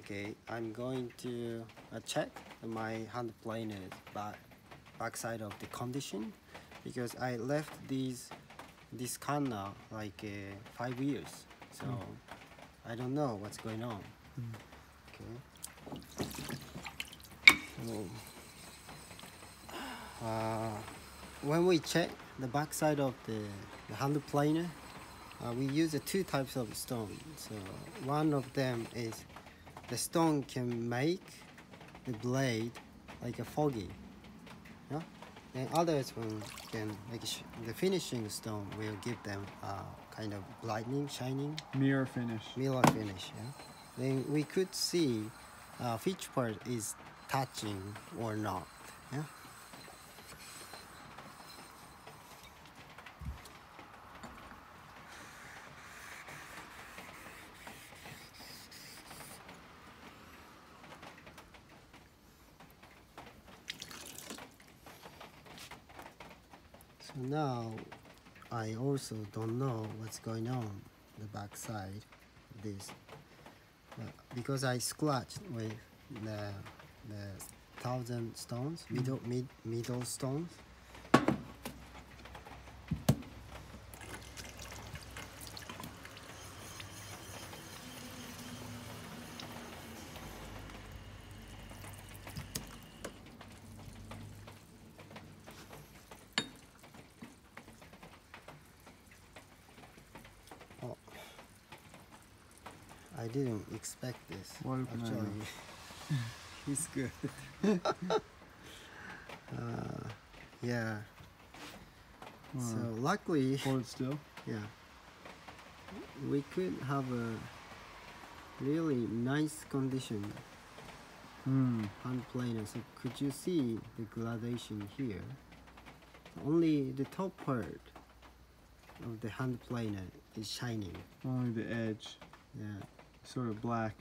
Okay, I'm going to check my hand planer backside of the condition, because I left this canna like 5 years, so I don't know what's going on. Okay. So, when we check the backside of the hand planer, we use two types of stone. So one of them is the stone can make the blade like a foggy, yeah. And others one can make the finishing stone will give them kind of lightning, shining, mirror finish. Mirror finish, yeah. Then we could see which part is touching or not, yeah. So now I also don't know what's going on the back side of this, because I scratched with the 1,000 stones, middle stones. I didn't expect this. Actually, He's good. Yeah. So luckily, Hold still. yeah, we could have a really nice condition hand planer. So could you see the gradation here? Only the top part of the hand planer is shining. Only the edge. Yeah. Sort of black.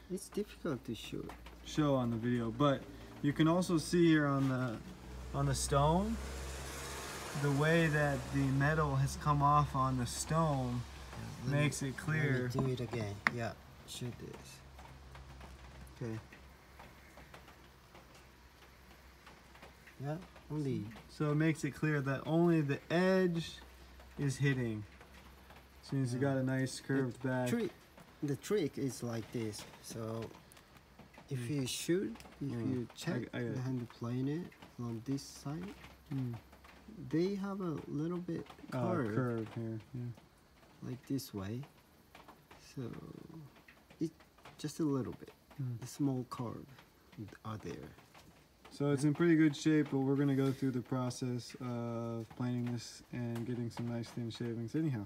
It's difficult to show on the video, but you can also see here on the stone the way that the metal has come off on the stone. Makes it clear. Let me do it again. Yeah, shoot this. Okay. Yeah, only. So it makes it clear that only the edge is hitting. Since you got a nice curved back. The trick is like this. So if you shoot, if you check the hand planer on this side, they have a little bit curve here, like this way. So it's just a little bit. The small curve are there. So it's in pretty good shape, but we're gonna go through the process of planing this and getting some nice thin shavings anyhow.